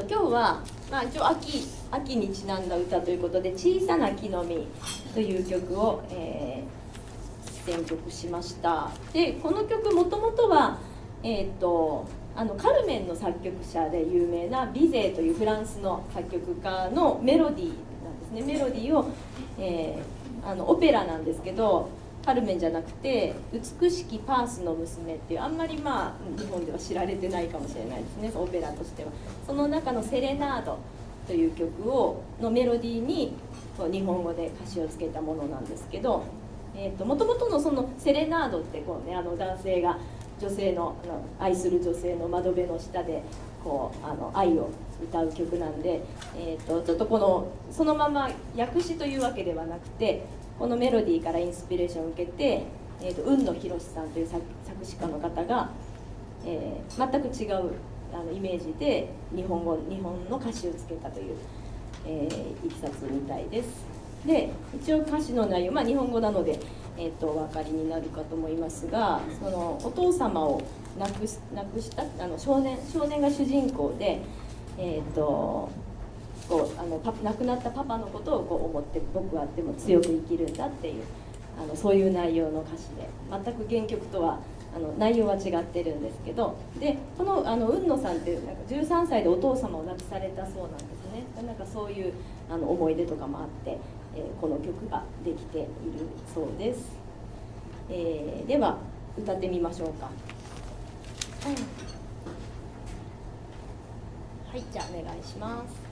今日は、一応秋にちなんだ歌ということで「小さな木の実」という曲を、選曲しました。でこの曲もともとは、カルメンの作曲者で有名なビゼーというフランスの作曲家のメロディーなんですね。メロディーを、オペラなんですけど、カルメンじゃなくて「美しきパースの娘」っていう、あんまり日本では知られてないかもしれないですね、オペラとしては。その中の「セレナード」という曲のメロディーに日本語で歌詞をつけたものなんですけど、もともとのそのセレナードって男性が女性の愛する女性の窓辺の下で愛を歌う曲なんで、ちょっとそのまま訳詞というわけではなくて、このメロディーからインスピレーションを受けて、海野博さんという作詞家の方が、全く違うイメージで日本の歌詞をつけたという、いきさつみたいです。で一応歌詞の内容、日本語なので、お分かりになるかと思いますが、そのお父様を亡くした少年が主人公で、亡くなったパパのことを思って、僕はでも強く生きるんだっていうそういう内容の歌詞で、全く原曲とは内容は違ってるんですけど、でこの海野さんっていう13歳でお父様を亡くされたそうなんですね。なんかそういう思い出とかもあって、この曲ができているそうです。では歌ってみましょうか。はい、じゃあお願いします。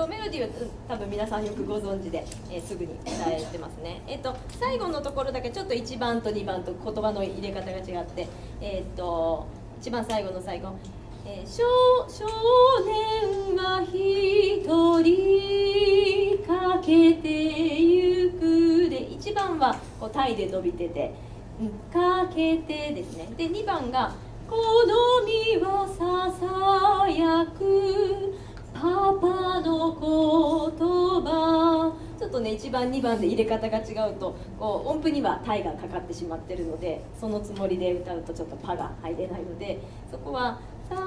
メロディーは多分皆さんよくご存知で、すぐに伝えてますね。最後のところだけちょっと1番と2番と言葉の入れ方が違って、一番最後の最後、少年が一人かけてゆくで、1番はタイで伸びてて、かけてですね。で2番がこの実はささやくパパの言葉、ちょっとね1番2番で入れ方が違うとこう音符にはタイがかかってしまってるので、そのつもりで歌うとちょっとパが入れないので、そこは「最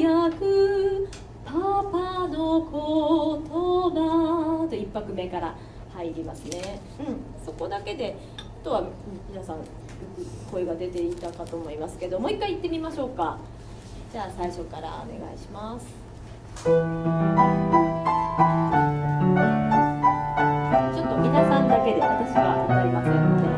悪パパの言葉」と1拍目から入りますね。そこだけで、あとは皆さんよく声が出ていたかと思いますけど、もう一回言ってみましょうか。じゃあ最初からお願いします。ちょっと皆さんだけで、私は歌いませんので。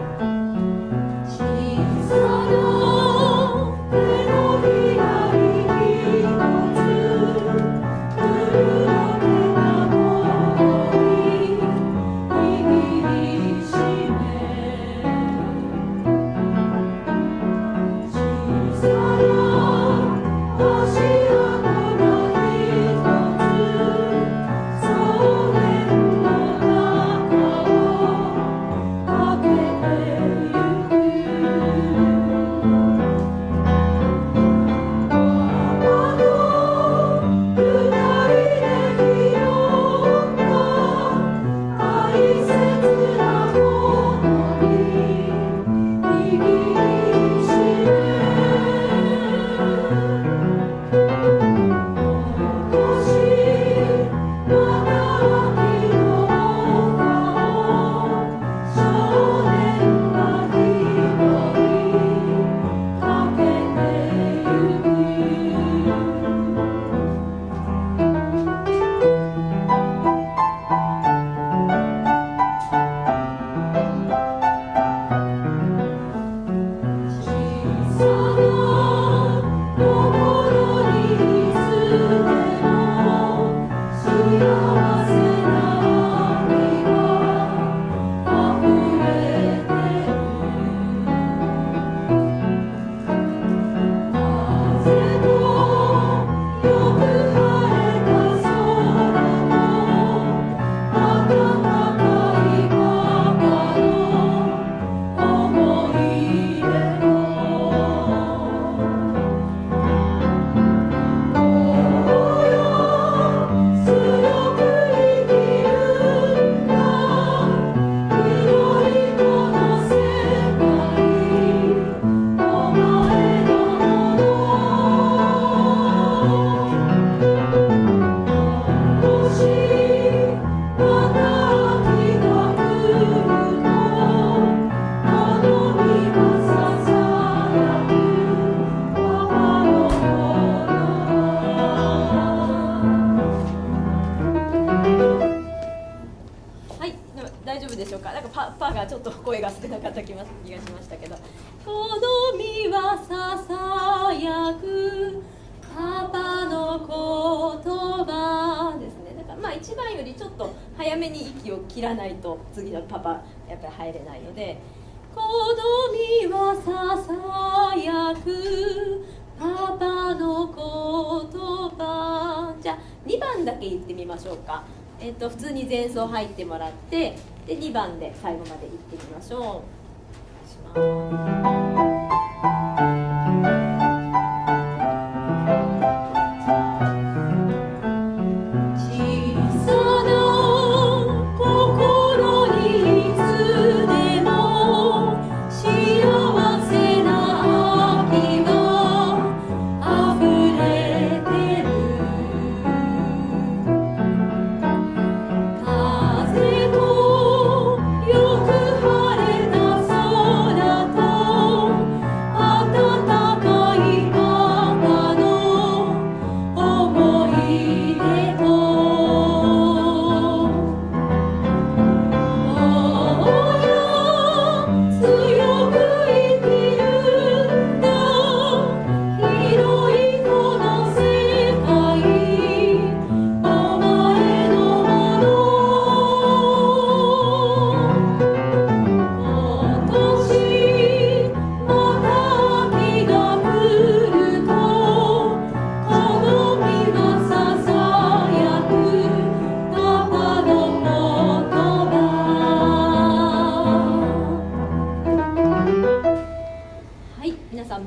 ちょっと声が少なかった気がしましたけど、「好みはささやくパパの言葉」ですね。だからまあ1番よりちょっと早めに息を切らないと次のパパやっぱり入れないので、「好みはささやくパパの言葉」。じゃあ2番だけ言ってみましょうか。普通に前奏入ってもらって、で2番で最後まで行ってみましょう。お願いします。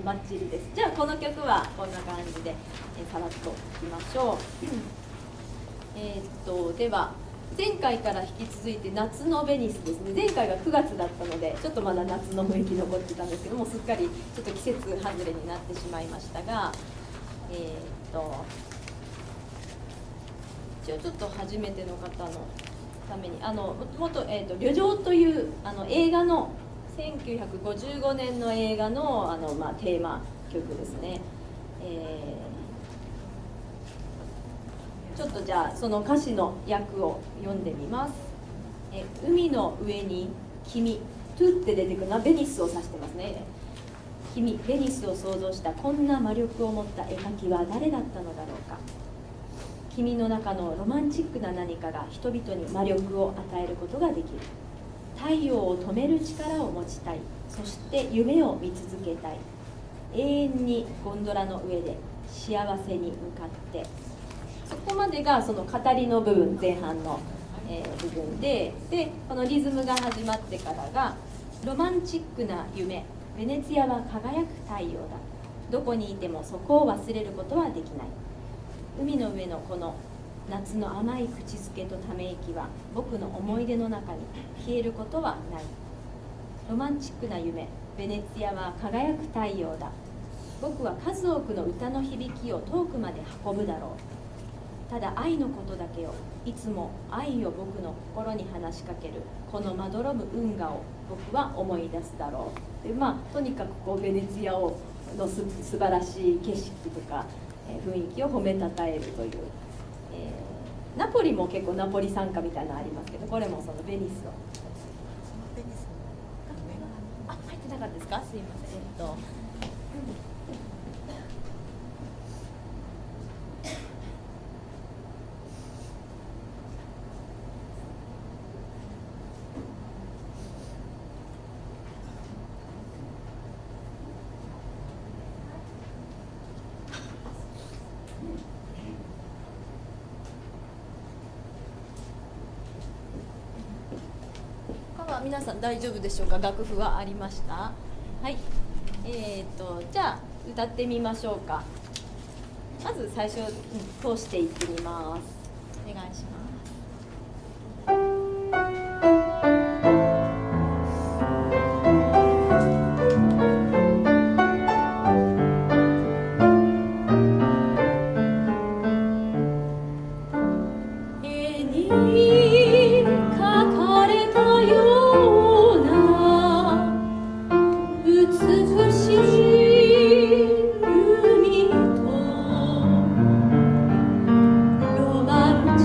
バッチリです。じゃあこの曲はこんな感じでさらっといきましょう。では前回から引き続いて夏のベニスですね。前回が9月だったのでちょっとまだ夏の雰囲気残ってたんですけども、すっかりちょっと季節外れになってしまいましたが、一応ちょっと初めての方のために旅情という映画の1955年の映画のテーマ曲ですね。ちょっとじゃあその歌詞の訳を読んでみます。海の上に君、トゥって出てくるのはベニスを指してますね。君、ベニスを創造したこんな魔力を持った絵描きは誰だったのだろうか。君の中のロマンチックな何かが人々に魔力を与えることができる。太陽を止める力を持ちたい。そして夢を見続けたい。永遠にゴンドラの上で幸せに向かって。そこまでがその語りの部分、前半の、部分で、このリズムが始まってからがロマンチックな夢、ベネツィアは輝く太陽だ。どこにいてもそこを忘れることはできない。海の上のこの夏の甘い口づけとため息は僕の思い出の中に消えることはない。ロマンチックな夢、ベネツィアは輝く太陽だ。僕は数多くの歌の響きを遠くまで運ぶだろう。ただ愛のことだけを、いつも愛を僕の心に話しかけるこのまどろむ運河を僕は思い出すだろう。でとにかくこうベネツィアの素晴らしい景色とか雰囲気を褒めたたえるという、ナポリも結構ナポリ賛歌みたいなのありますけど、これもそのベニスを入ってなかったですか？すいません。皆さん大丈夫でしょうか？楽譜はありました？はい。じゃあ歌ってみましょうか。まず最初、通していってみます。お願いします。ロマンチ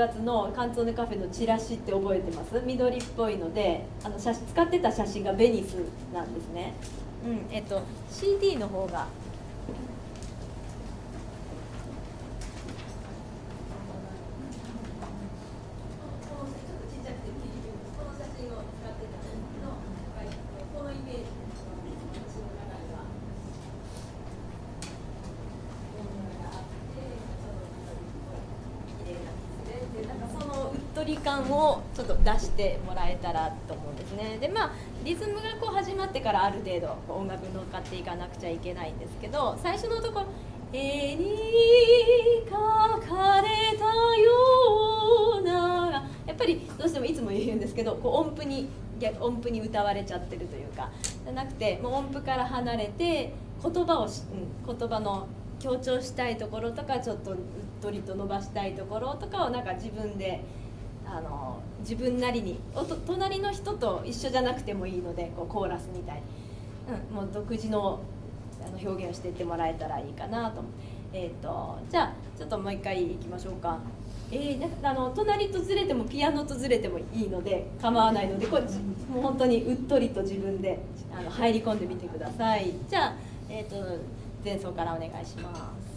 月のカンツォーネカフェのチラシって覚えてます？緑っぽいので使ってた写真がベニスなんですね。CD の方が感をちょっと出してもらえたらと思うんですね。でリズムがこう始まってからある程度こう音楽に乗っかっていかなくちゃいけないんですけど、最初のところ「絵に描かれたような」やっぱりどうしてもいつも言うんですけどこう音符に歌われちゃってるというかじゃなくてもう音符から離れて言葉の強調したいところとかちょっとうっとりと伸ばしたいところとかをなんか自分で自分なりに隣の人と一緒じゃなくてもいいのでこうコーラスみたいに、もう独自の表現をしていってもらえたらいいかなと思って、じゃあちょっともう一回いきましょうか。隣とずれてもピアノとずれてもいいので構わないのでもう本当にうっとりと自分で入り込んでみてください。じゃあ、前奏からお願いします。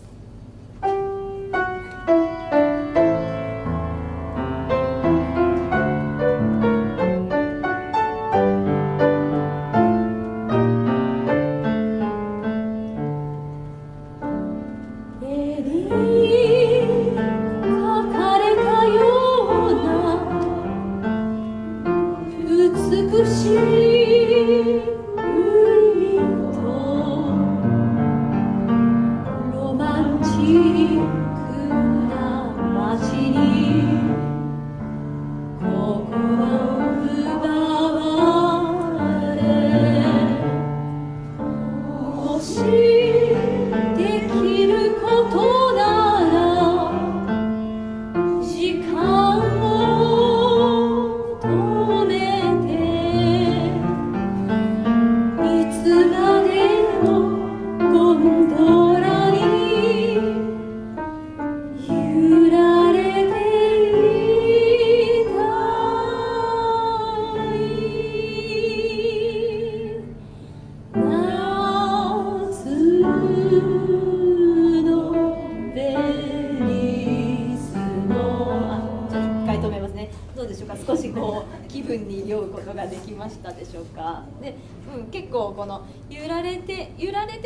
結構この揺られて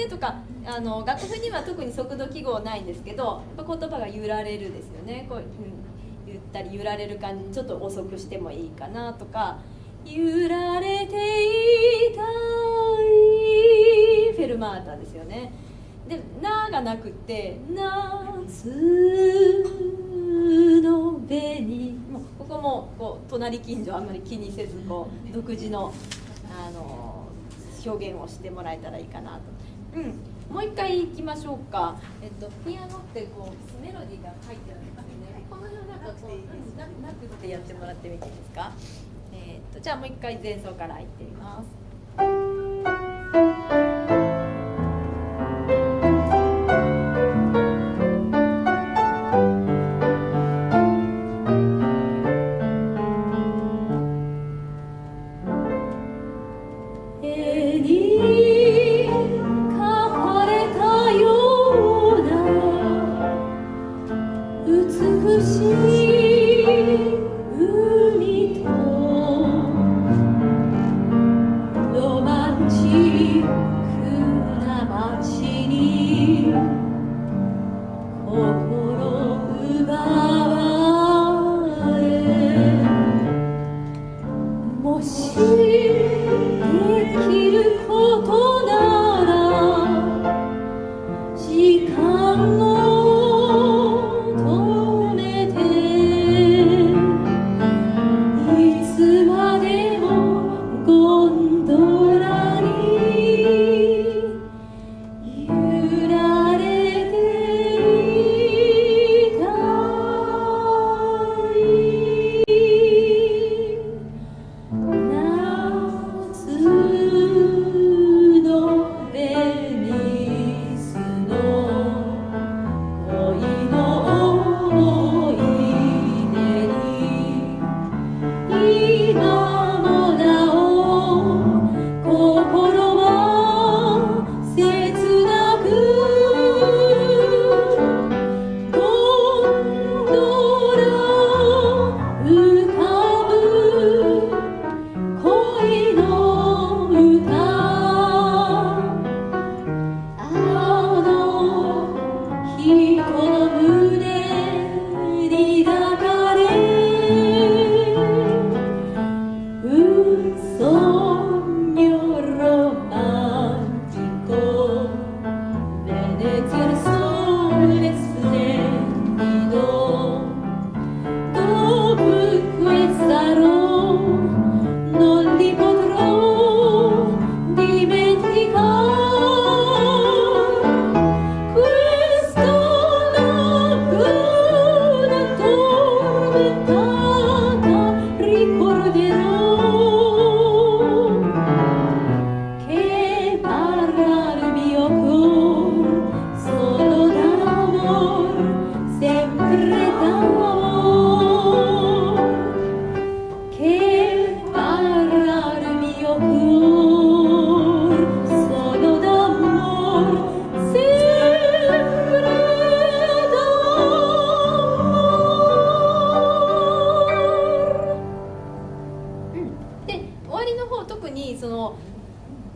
とか楽譜には特に速度記号ないんですけど言葉が揺られるですよね。こう、ゆったり揺られる感じちょっと遅くしてもいいかなとか揺られていたいフェルマータですよね。で「な」がなくって「夏の紅」もうここもこう隣近所あんまり気にせずこう独自の表現をしてもらえたらいいかなと。もう一回いきましょうか。ピアノってこうメロディーが入ってあるんですね。この辺なんかこうなくってやってもらってみていいですか。じゃあもう一回前奏からいってみます。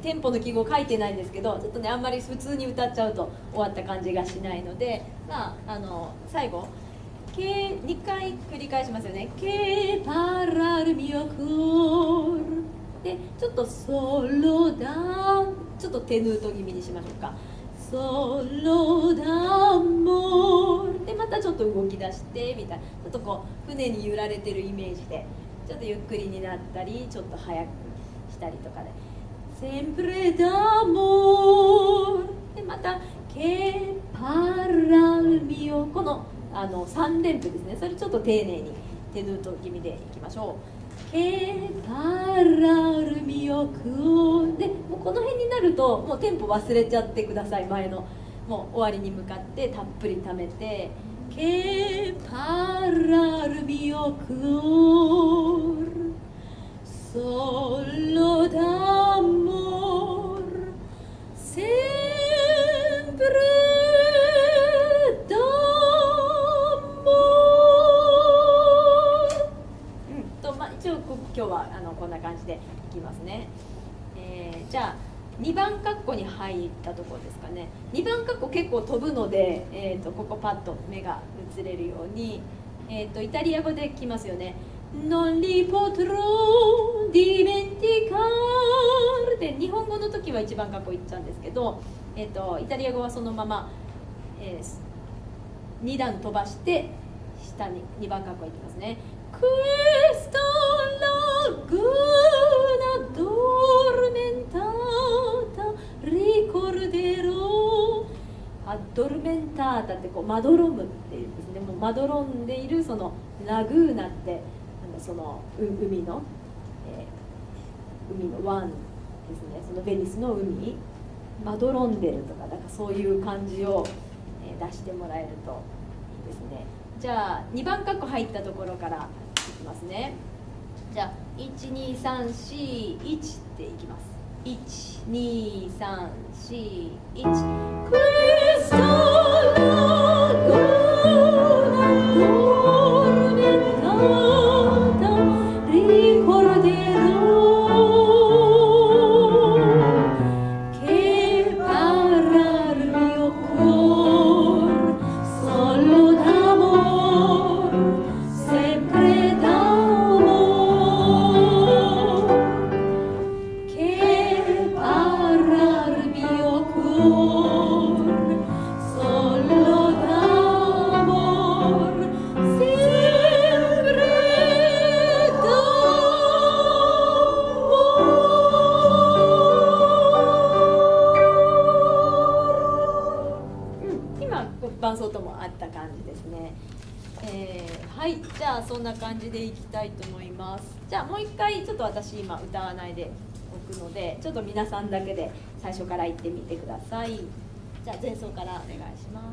テンポの記号書いてないんですけど、ちょっとねあんまり普通に歌っちゃうと終わった感じがしないので、最後2回繰り返しますよね。ケパラルミオクールで、ちょっとソロダン、ちょっとテヌート気味にしましょうか。ソロダンモールで、またちょっと動き出してみたいな、ちょっとこう船に揺られてるイメージで、ちょっとゆっくりになったりちょっと早くしたりとかで、センプレダモールで、またケパラルミオ、この3連符ですね。それちょっと丁寧にテヌート気味でいきましょう。ケパラルミオクオで、もうこの辺になるともうテンポ忘れちゃってください。前のもう終わりに向かってたっぷり溜めて、ケパラルミオクオソロダモールセンプレダ一応今日はこんな感じでいきますね。じゃあ2番括弧に入ったところですかね。2番括弧結構飛ぶので、ここパッと目が映れるように、イタリア語で来ますよね。Non li potrò dimenticare で、日本語の時は1番括弧いっちゃうんですけど、イタリア語はそのまま、2段飛ばして下に2番括弧いきますね。Questa laguna addormentata ricorderò。 アドルメンタータってこうまどろむっていうですね、もうまどろんでいるそのラグーナってその海の、海の湾ですね。そのベニスの海、まどろんでるとか、なんかそういう感じを、出してもらえるといいですね。じゃあ2番括弧入ったところからいきますね。じゃあ12341っていきます。12341。クリスタルラグーナドルメンタータリコルデロケパラルミオコールソロダモールセプレダモールケパラルミオコールソロダモールセプレダ今伴奏ともあった感じですね。はい、じゃあそんな感じでいきたいと思います。じゃあもう一回ちょっと私今歌わないでおくので、ちょっと皆さんだけで最初から言ってみてください。じゃあ前奏からお願いします。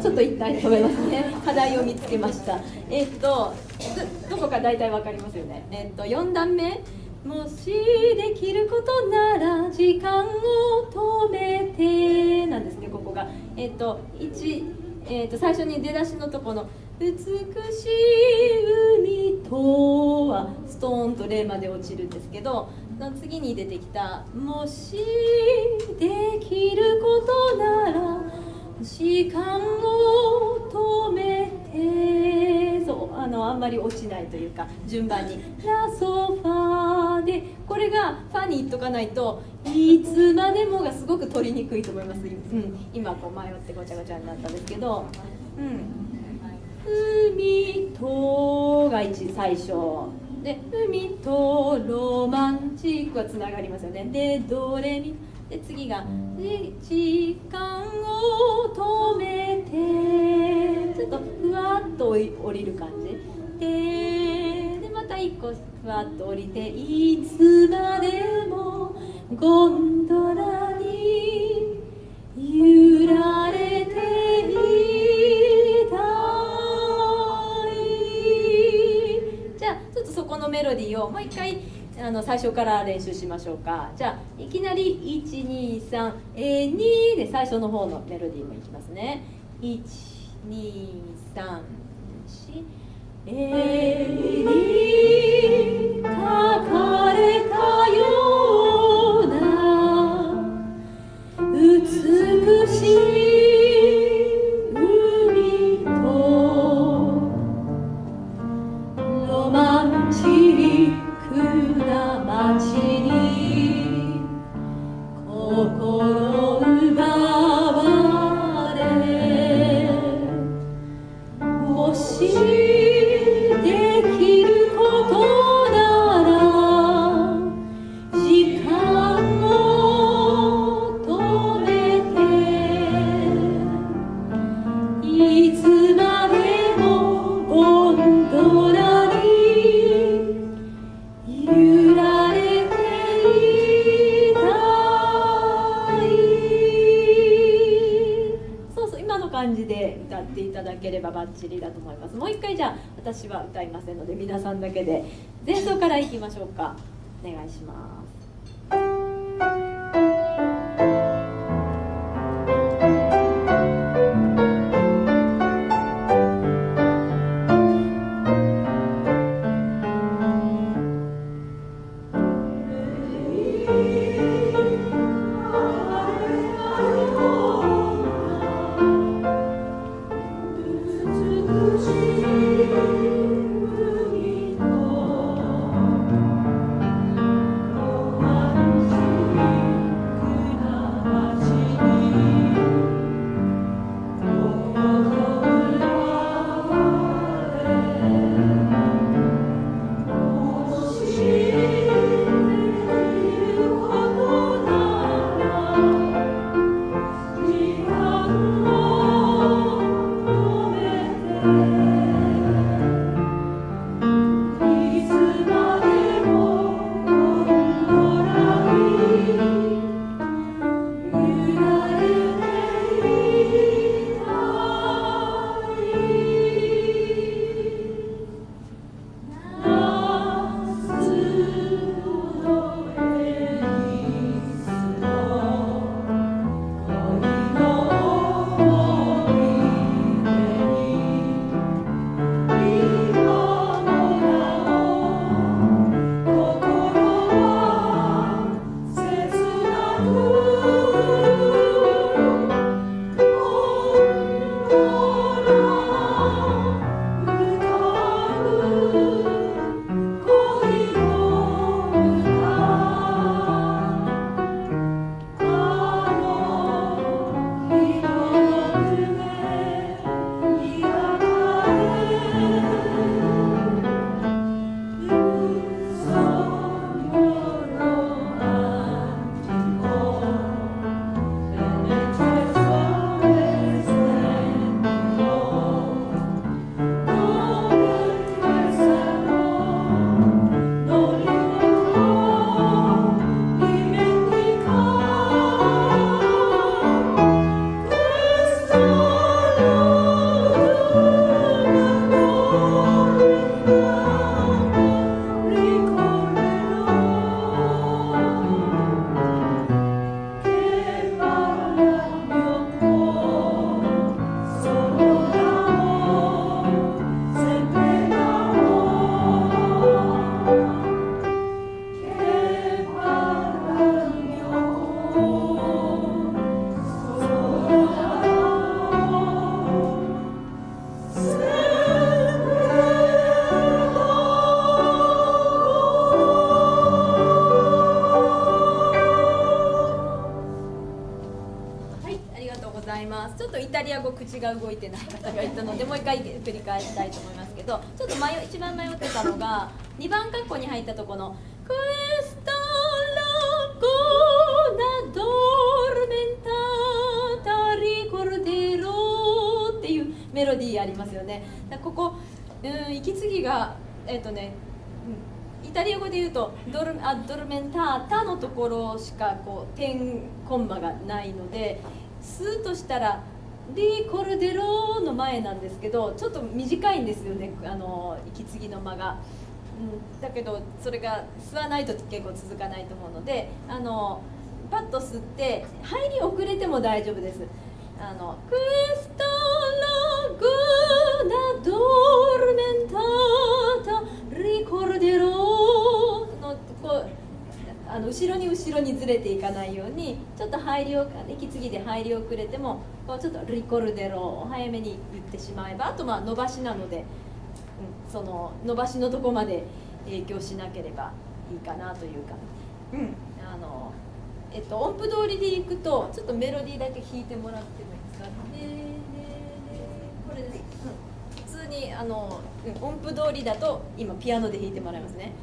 ちょっと一回止めますね。課題を見つけました。どこか大体わかりますよね。4段目、もしできることなら時間を止めてなんですね。ここが最初に出だしのとこの美しい海とはストーンとレまで落ちるんですけど、その次に出てきたもしできることなら時間を止めて、そうあんまり落ちないというか、順番にラソファで、これがファに言っとかないといつまでもがすごく取りにくいと思います。今こう迷ってごちゃごちゃになったんですけど、海とが最初で、海とロマンチックはつながりますよね。でドレミで、次が時間を止めて、ちょっとふわっと降りる感じで、また一個ふわっと降りて、いつまでもゴンドラに揺られていたい。じゃあちょっとそこのメロディーをもう一回最初から練習しましょうか。じゃあいきなり1232で最初の方のメロディーもいきますね。123絵に描かれたような美しい海とロマンチックな街に心奪われ、もしできることなら時間を止めて、いつまでもゴンドラに揺られていたい。そうそう、今の感じで歌っていただければバッチリだと思います。もう一回じゃあ私は歌いませんので、皆さんだけで前奏からいきましょうか。お願いします。らいます。ちょっとイタリア語口が動いてない方がいたのでもう一回繰り返したいと思いますけど、ちょっと一番迷ってたのが2番括弧に入ったところの「クエスタラゴナドルメンタタリコルデロ」っていうメロディーありますよね。ここ、息継ぎがイタリア語で言うとドルメンタータのところしかこう点コンマがないので、スーとしたらリコルデロの前なんですけど、ちょっと短いんですよね、息継ぎの間が。だけどそれが吸わないと結構続かないと思うので、パッと吸って入り遅れても大丈夫です。クエスタラグナドルメンタタリコルデロのこう後ろにずれていかないように、ちょっと息継ぎで入り遅れてもこうちょっとリコルデロを早めに言ってしまえば、あと伸ばしなので、その伸ばしのとこまで影響しなければいいかなというか、音符通りでいくとちょっとメロディーだけ弾いてもらってもいいですか。これです。普通に音符通りだと今ピアノで弾いてもらいますね。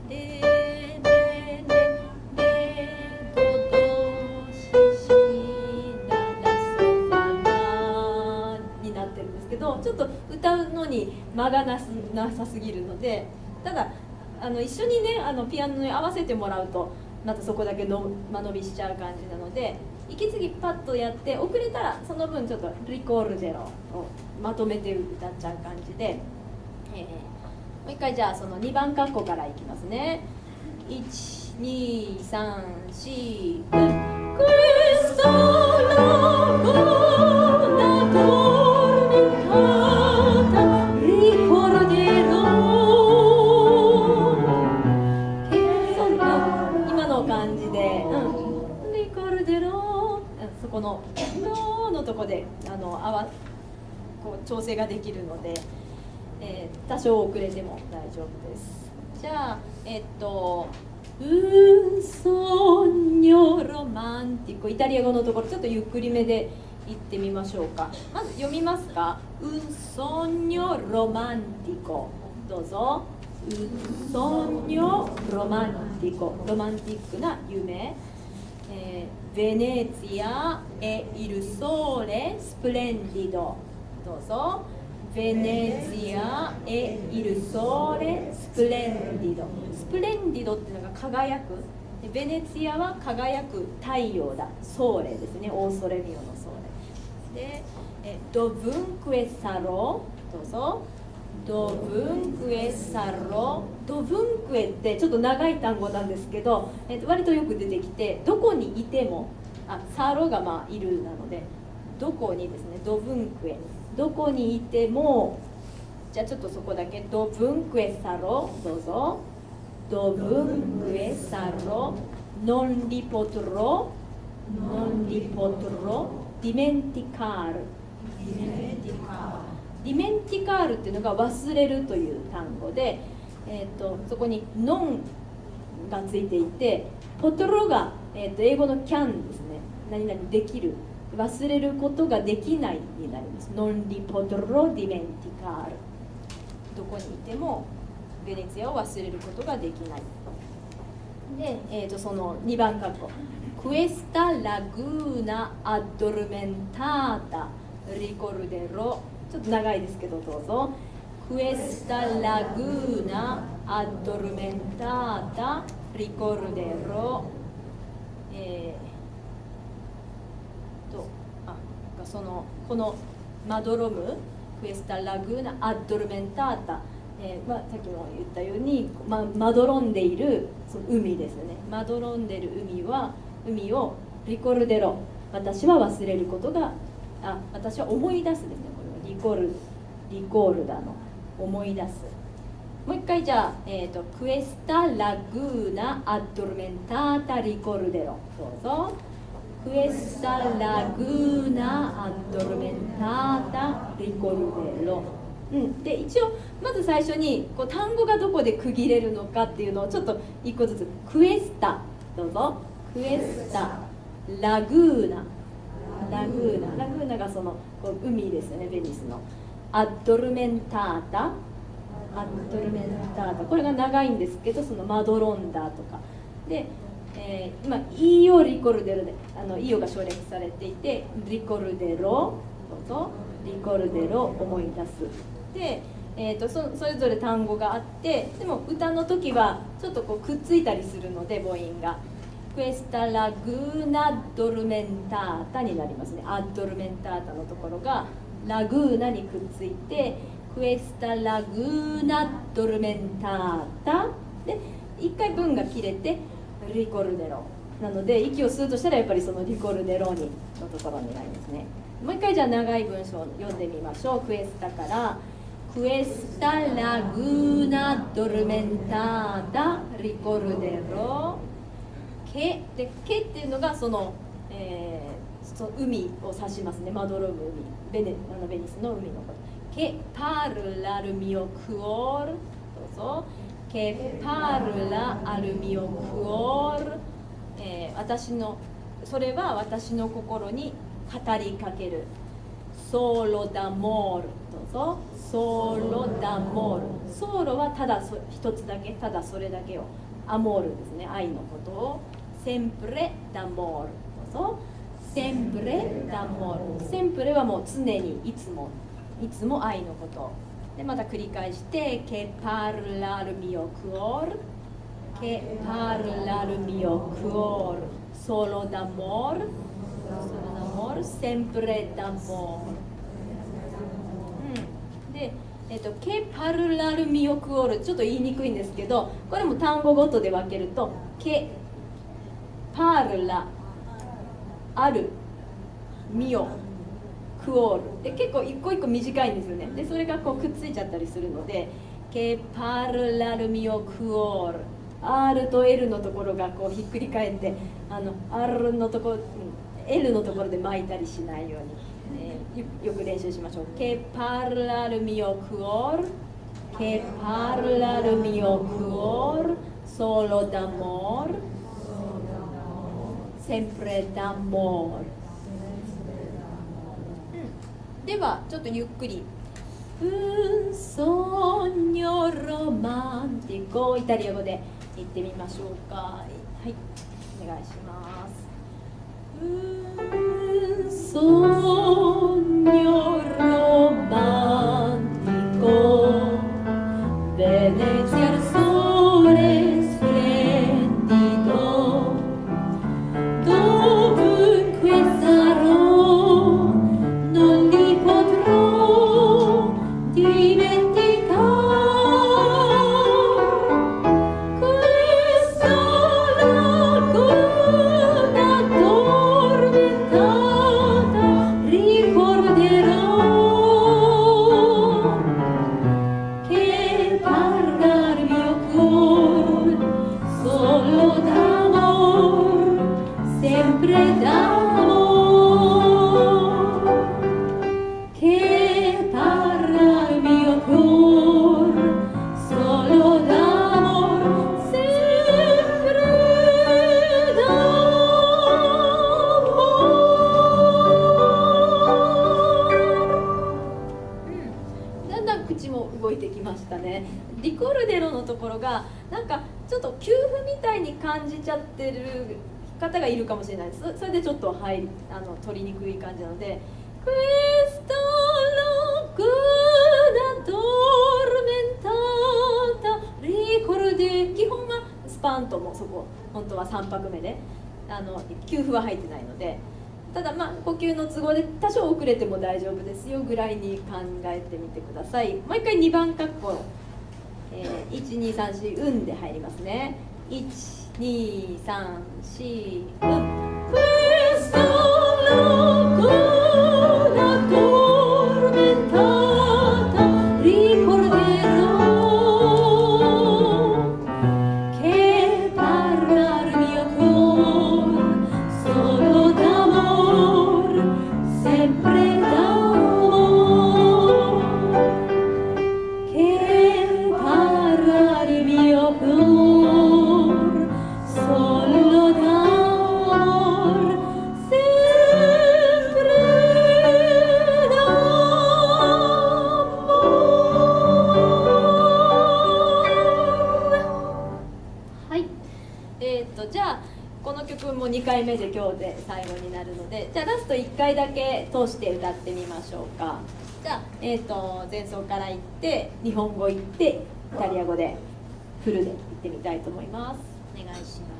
レレレレドドシシララソファラになってるんですけど、ちょっと歌うのに間がなさすぎるので、ただ一緒にねピアノに合わせてもらうとまたそこだけ間延びしちゃう感じなので、息継ぎパッとやって遅れたらその分ちょっとリコルデロをまとめて歌っちゃう感じで、もう一回じゃあその2番括弧からいきますね。12345クエスタラゴナドルメンタタリコルデロ、今の感じで、リコルデロ、そこのロのとこでこう調整ができるので、多少遅れても大丈夫です。じゃあUn sogno romantico、イタリア語のところちょっとゆっくりめで言ってみましょうか。まず読みますか。Un sogno romantico、どうぞ。Un sogno romantico、ロマンティックな夢。Venezia e il sole splendido、どうぞ。Venezia e il sole splendido、スプレンディドっていうのが輝く、ベネツィアは輝く太陽だ、ソーレですね、オーソレミオのソーレで、ドブンクエサロ、どうぞ。ドブンクエサロ、ドブンクエってちょっと長い単語なんですけど、割とよく出てきて、どこにいても、サロがいるなので、どこにですね、ドブンクエ、どこにいても、じゃあちょっとそこだけ、ドブンクエサロ、どうぞ。ドブンクエサロ、ノンリポトロ、ディメンティカール。ディメンティカールっていうのが忘れるという単語で、そこにノンがついていて、ポトロが、英語のキャンですね、何々できる、忘れることができないになります。ノンリポトロディメンティカール、どこにいてもベネツィアを忘れることができない。で、その2番括弧、クエスタラグーナアドルメンタータリコルデロ、ちょっと長いですけどどうぞ。クエスタラグーナアドルメンタータリコルデロ、このマドロム、クエスタラグーナアドルメンタータ、さっきも言ったように、まどろんでいるその海ですね。まどろんでいる海をリコルデロ、私は忘れることが、私は思い出すですね。これはリコールだの思い出す。もう一回じゃあ、クエスタラグーナアドルメンタータリコルデロ、どうぞ。クエスタラグーナアドルメンタータリコルデロ。で一応まず最初にこう単語がどこで区切れるのかっていうのをちょっと一個ずつ。クエスタ、どうぞ。クエスタ、ラグーナ、ラグーナがそのこう海ですよね、ベニスの。アッドルメンタータ、アッドルメンタータ、これが長いんですけど、そのマドロンダとかで、今イオリコルデロでイオが省略されていて、リコルデロとリコルデロ思い出すで、それぞれ単語があって、でも歌の時はちょっとこうくっついたりするので母音がクエスタラグーナドルメンタータになりますね。アッドルメンタータのところがラグーナにくっついて、クエスタラグーナドルメンタータで一回文が切れてリコルデロなので、息を吸うとしたらやっぱりそのリコルデロにのところになりますね。もう一回じゃあ長い文章を読んでみましょう。クエスタからクエスタラグーナドルメンタータリコルデロケで、ケっていうのがその、その海を指しますね。マドローム海、ベニスの海のこと。ケパルラルミオクオール、どうぞ。ケパルラアルミオクオール、私のそれは私の心に語りかける。ソーロダモール、どうぞ。ソーロダモール、ソーロはただ一つだけ、ただそれだけを、アモールですね、愛のことを。センプレダモール、どうぞ。センプレダモール、センプレはもう常にいつも愛のことで、また繰り返して、ケパルラルミオクオール、ケパルラルミオクオール、ソロダモール、センプレダモール、で、ケパルラルミオクオール、ちょっと言いにくいんですけど、これも単語ごとで分けると、ケパルラあるミオクオールで、結構一個一個短いんですよね。でそれがこうくっついちゃったりするので、ケパルラルミオクオール、 R と L のところがこうひっくり返って、R のところ、L のところで巻いたりしないように、よく練習しましょう。ケパルラルミオクオール、ケパルラルミオクオール、ソロダモール、sempre d'amore、ではちょっとゆっくり。Un sogno romantico、イタリア語で言ってみましょうか。はい、お願いします。Un sogno romantico, Venezia al sole splendido, dovunque sarò non li potrò dimenticare. Questa laguna addormentata ricorderò, che parla il mio cuore solo d'amor, sempre d'amor, che parla il mio cuore solo d'amor, sempre d'amor。だんだん口も動いてきましたね。リコルデロのところがなんかちょっと休符みたいに感じちゃってる方がいるかもしれないです。それでちょっと取りにくい感じなので、クエストログナドルメンタータリコルデ、基本はスパンともそこ本当は3拍目で休符は入ってないので、ただ呼吸の都合で多少遅れても大丈夫ですよぐらいに考えてみてください。もう一回2番括弧、1234運で入りますね。1234運。Questa laguna addormentata ricorderò, che parla il mio cuore solo d'amor, sempre d'amor, che parla il mio cuore solo d'amor, 回で今日で最後になるので、じゃあラスト1回だけ通して歌ってみましょうか。じゃあ、前奏から行って日本語行ってイタリア語でフルで行ってみたいと思います。お願いします。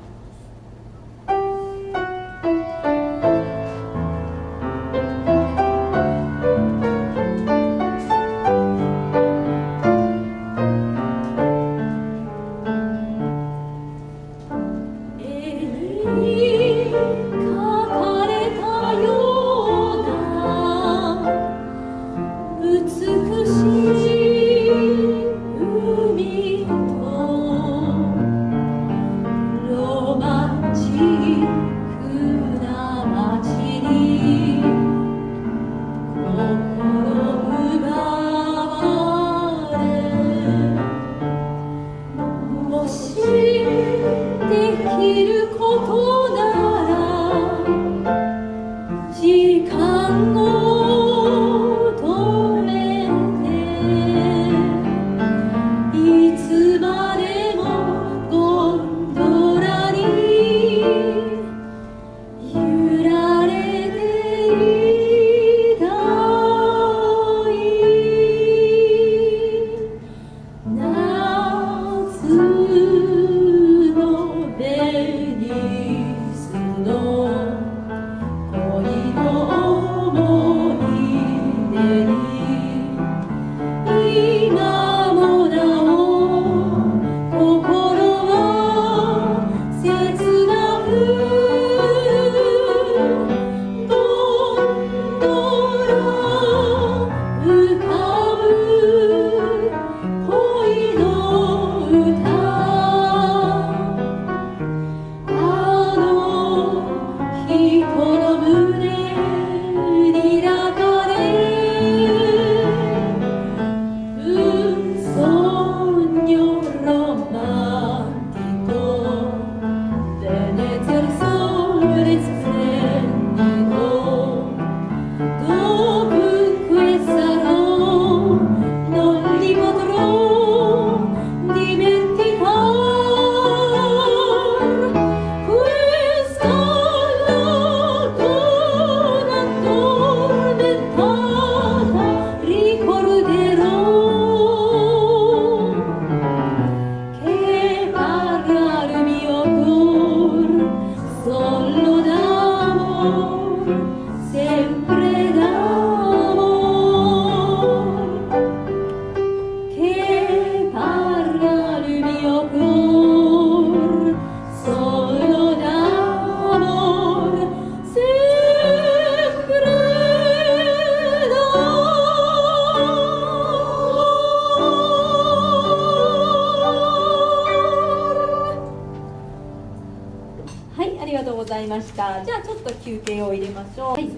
じゃあちょっと休憩を入れましょう。はい、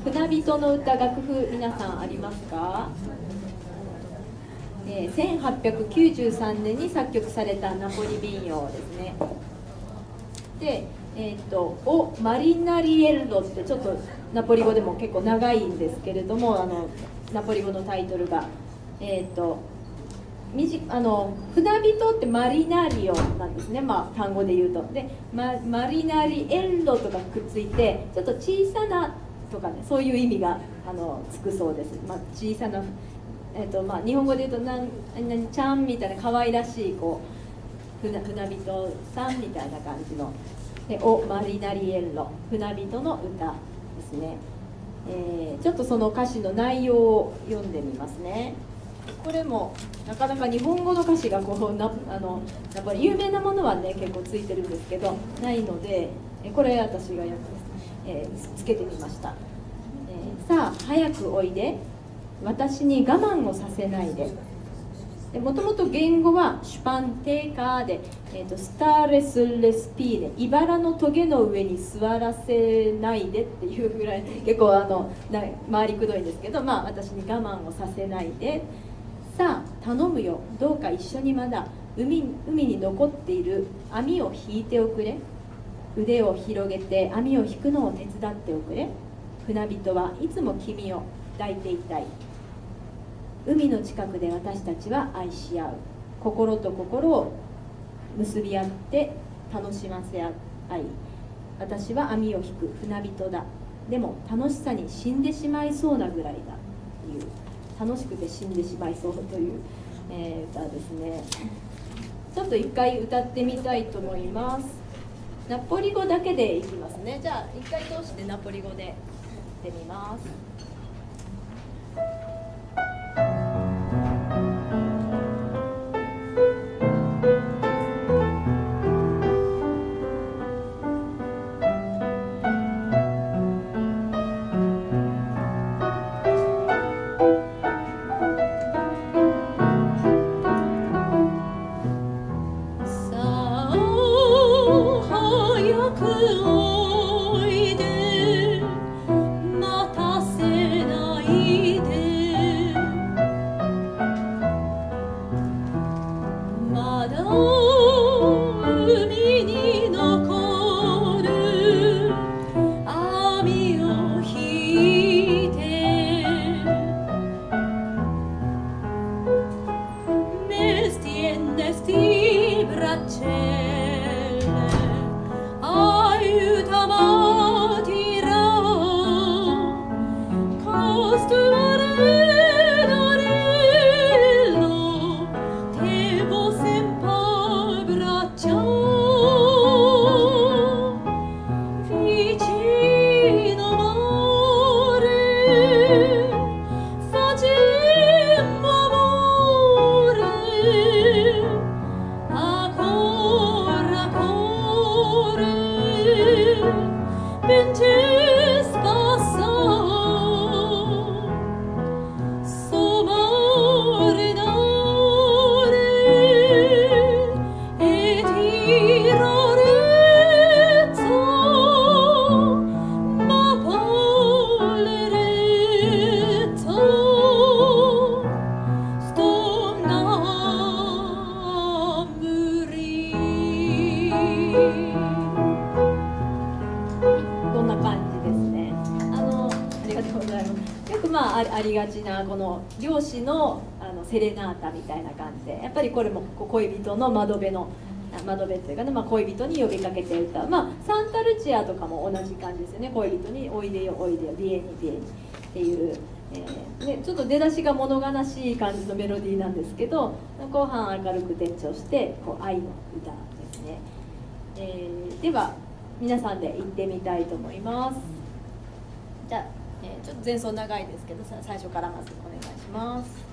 船人の歌、楽譜皆さんありますか？1893年に作曲されたナポリ民謡ですね。で、オ・マリナリエッロってちょっとナポリ語でも結構長いんですけれども、ナポリ語のタイトルが船人ってマリナリオなんですね、単語で言うと。で、マリナリエッロとかくっついてちょっと小さなとかね、そういう意味がつくそうです。小さな、日本語で言うと何々ちゃんみたいな可愛らしい船人さんみたいな感じので、オ・マリナリエッロ、船人の歌ですね。ちょっとその歌詞の内容を読んでみますね。これもなかなか日本語の歌詞がやっぱり有名なものはね結構ついてるんですけどないので、これ私がつけてみました。さあ早くおいで、私に我慢をさせないで。もともと言語はシュパンテーカーで、スターレスレスピーで茨のトゲの上に座らせないでっていうぐらい結構回りくどいんですけど、私に我慢をさせないで。さあ頼むよ、どうか一緒にまだ海に残っている網を引いておくれ。腕を広げて網を引くのを手伝っておくれ。船人はいつも君を抱いていたい。海の近くで私たちは愛し合う。心と心を結び合って楽しませ合愛。私は網を引く船人だ。でも楽しさに死んでしまいそうなぐらいだという、楽しくて死んでしまいそうという、歌ですね。ちょっと一回歌ってみたいと思います。ナポリ語だけでいきますね。じゃあ一回通してナポリ語でやってみます。ありがちなこの漁師のセレナータみたいな感じで、やっぱりこれも恋人の窓辺というかね、恋人に呼びかけて歌う、サンタルチアとかも同じ感じですよね。恋人においでよおいでよ、ビエニビエニっていう、ね、ちょっと出だしが物悲しい感じのメロディーなんですけど、後半明るく転調して愛の歌ですね。では皆さんで言ってみたいと思います。じゃあちょっと前奏長いですけど、最初からまずお願いします。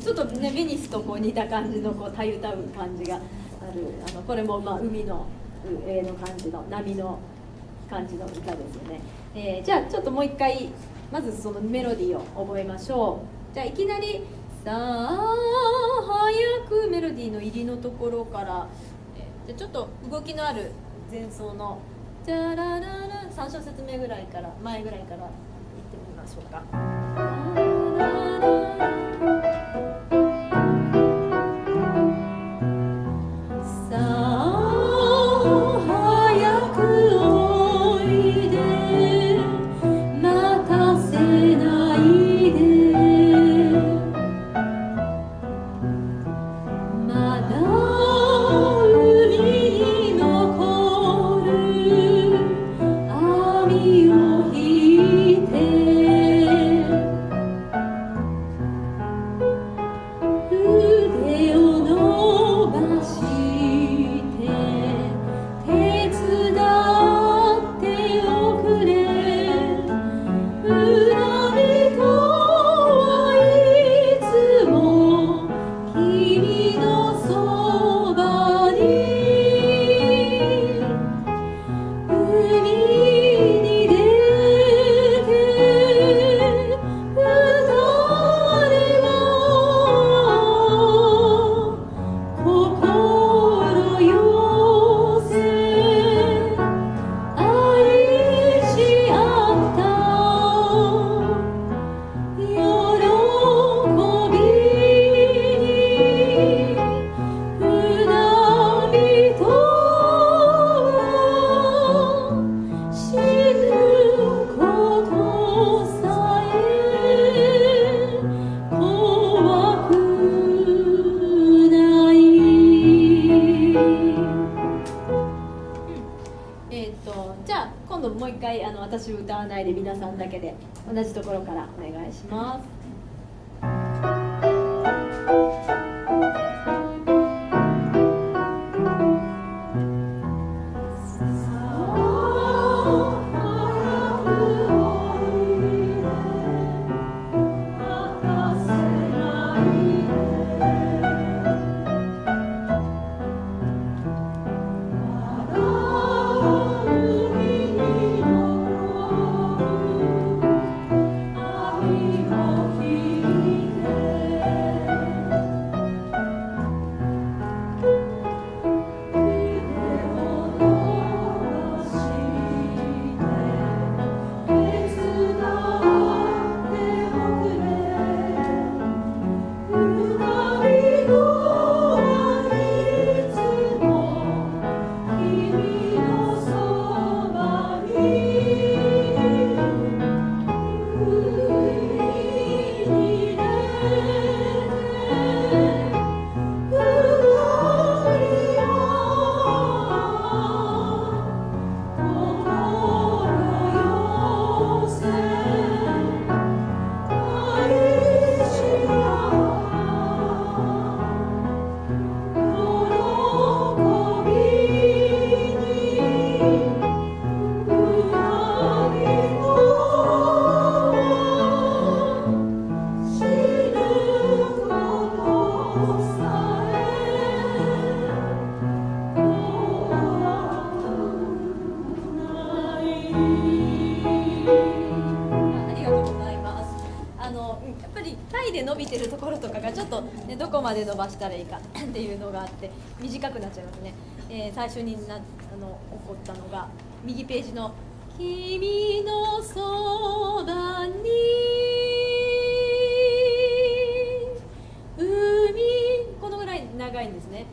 ちょっとね、ベニスと似た感じのたゆたう感じがある、これも海の上の感じの波の感じの歌ですよね。じゃあちょっともう一回まずそのメロディーを覚えましょう。じゃあいきなりさあ早くメロディーの入りのところから、じゃあちょっと動きのある前奏の「チャラララ」3小節目ぐらいから前ぐらいからいってみましょうか。さあ早くおいで待たせないでまだ海に残る網を引いて腕を伸ばして手伝っておくれ村人はいつも君のそばに海に出て二人は心寄せ愛し合った喜びに船人は死ぬことさえ怖くない。じゃあ今度もう一回私歌わないで皆さんだけで同じところからお願いします。伸びてるところとかがちょっと、ね、どこまで伸ばしたらいいかっていうのがあって短くなっちゃいますね。最初に起こったのが右ページの「君のそばに海」このぐらい長いんですね。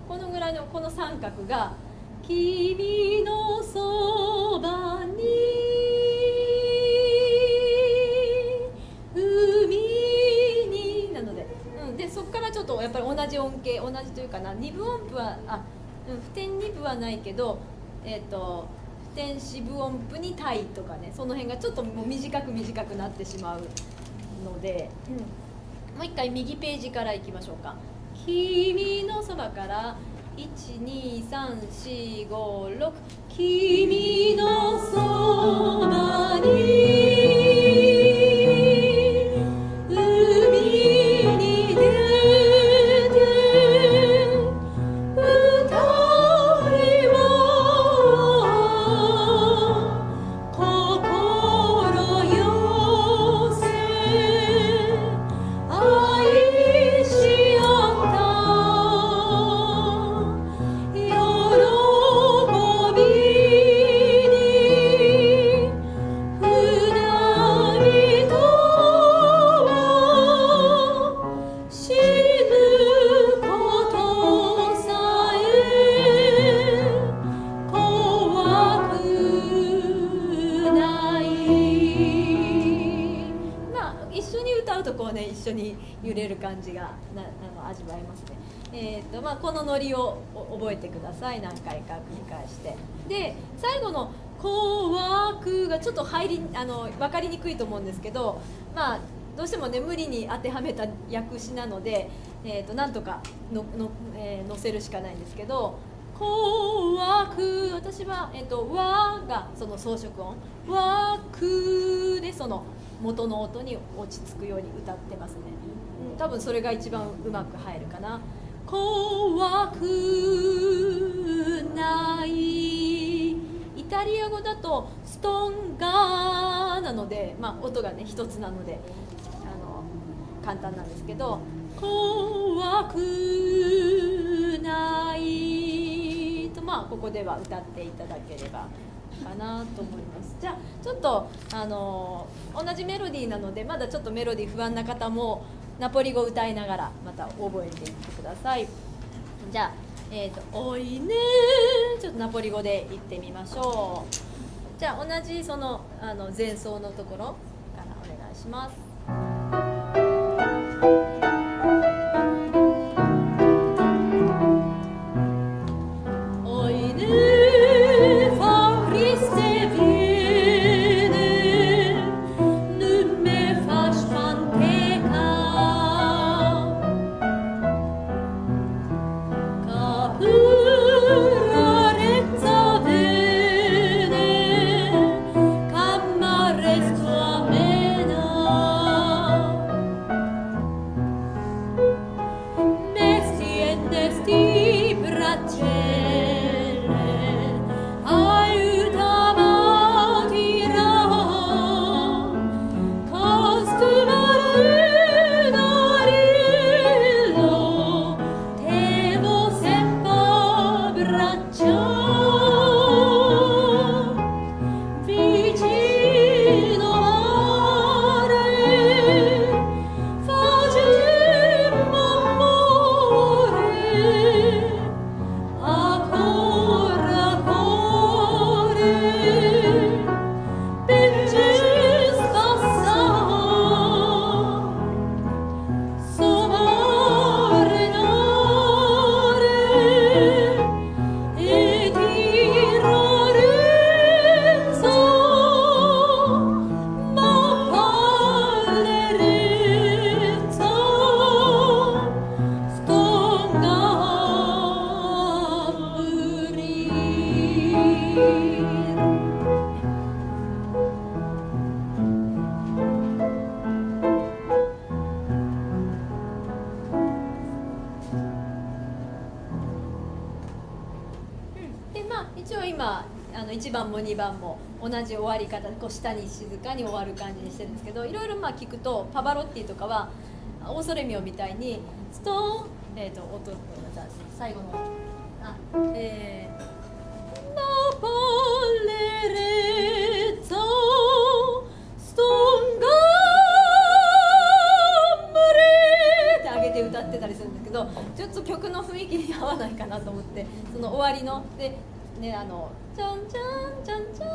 このぐらいのこの三角が「君のそばに」でそこからちょっとやっぱり同じ音形同じというかな二分音符は不点二分はないけど、不点四分音符にタイとかねその辺がちょっともう短くなってしまうので、もう一回右ページからいきましょうか。君のそばから12345君のそばに心よ感じが味わえますね。このノリを覚えてください。何回か繰り返して、で最後の「怖く」がちょっと分かりにくいと思うんですけど、どうしてもね無理に当てはめた訳詞なので、なんとか載せるしかないんですけど、怖く、私は、わがその装飾音、わくでその元の音に落ち着くように歌ってますね。多分それが一番うまく入るかな。怖くない。イタリア語だとストンガーなので、音がね一つなので簡単なんですけど、怖くないとここでは歌っていただければかなと思います。じゃあちょっと同じメロディーなのでまだちょっとメロディー不安な方もナポリ語歌いながらまた覚えていってください。じゃあおいね、ちょっとナポリ語で言ってみましょう。じゃあ同じその前奏のところからお願いします。一応今1番も2番も同じ終わり方、下に静かに終わる感じにしてるんですけど、いろいろ聞くとパバロッティとかはオーソレミオみたいにストーン、音最後のナポレレゾストンガムレって上げて歌ってたりするんですけど、ちょっと曲の雰囲気に合わないかなと思って、その終わりのでね、チャンチャンチャンチャン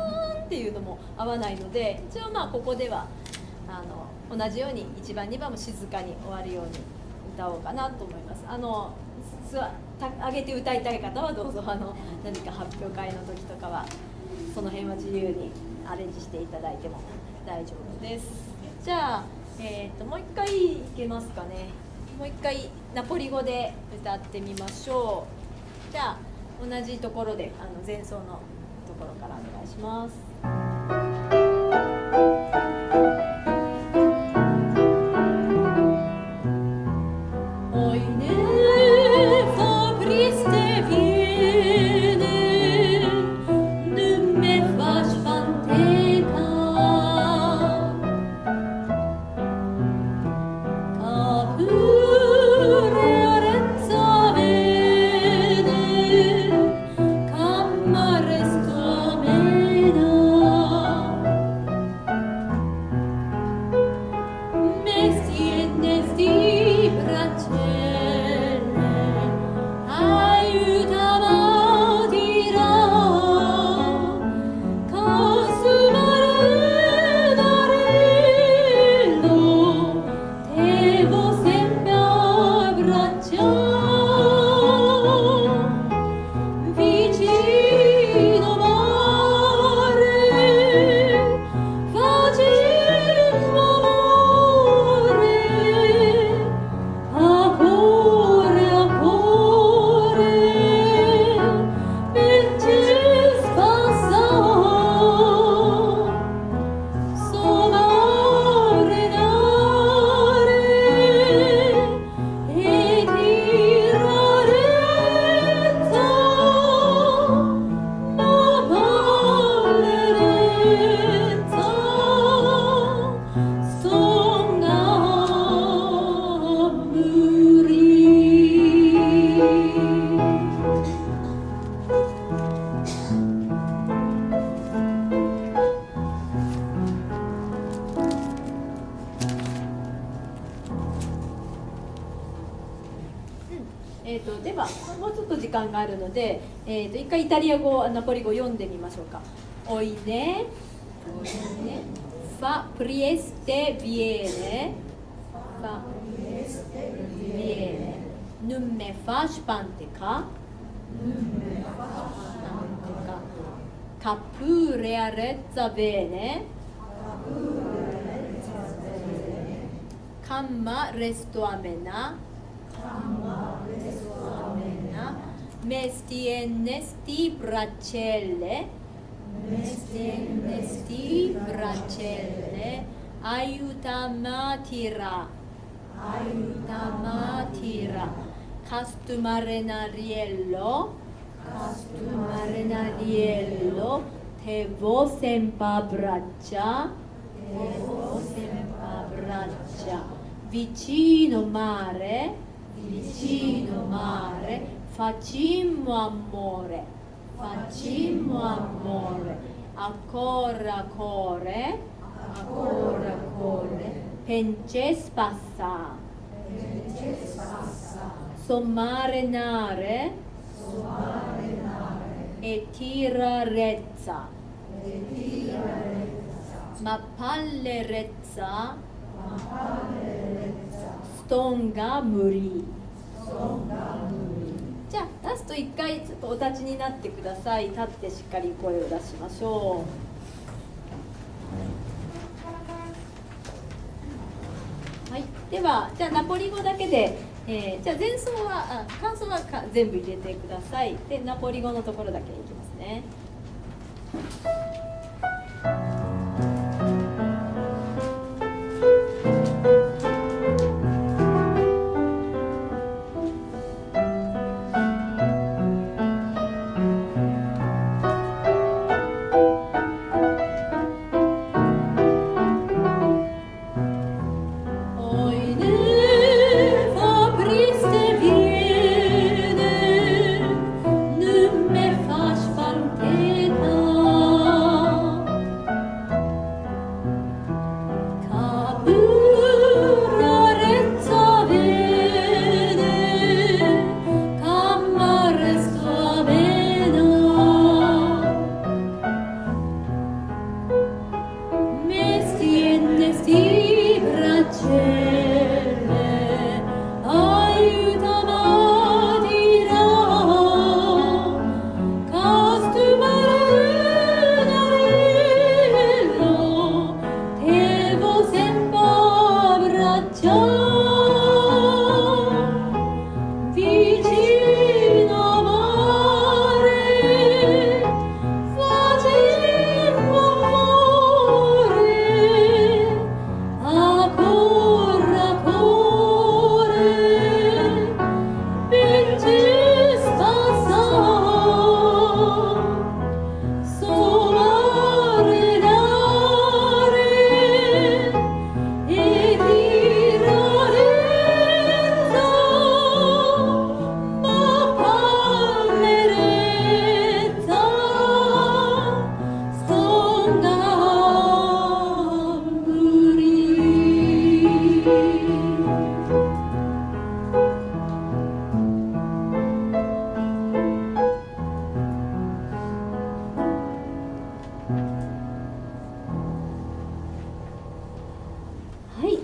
っていうのも合わないので、一応ここでは同じように1番2番も静かに終わるように歌おうかなと思います。上げて歌いたい方はどうぞ何か発表会の時とかはその辺は自由にアレンジしていただいても大丈夫です。じゃあ、もう一回いけますかね。もう一回ナポリ語で歌ってみましょう。じゃあ同じところで前奏のところからお願いします。おいねではもうちょっと時間があるので、一回イタリア語ナポリ語読んでみましょうか。おいで、ファプリエステビエネ、ファビエネ、ヌンメファシパンテカ、カプーレアレッツァベーネ、カンマレストアメナ、メスティエンネスティブラチェレ、アユタマティラ、カストマレナリエロ、テボセンパブラッチャ、vicino mare, facimmo amore, ancora core, pences passa, sommarenare, e tirarezza, ma pallerezza,ストンが無理。じゃあラスト1回ちょっとお立ちになってください。立ってしっかり声を出しましょう。はい、ではじゃあナポリ語だけで、じゃあ前奏は感想は全部入れてください。でナポリ語のところだけいきますね。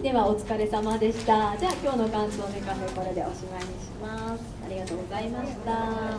ではお疲れ様でした。じゃあ今日の感想ネカフェこれでおしまいにします。ありがとうございました。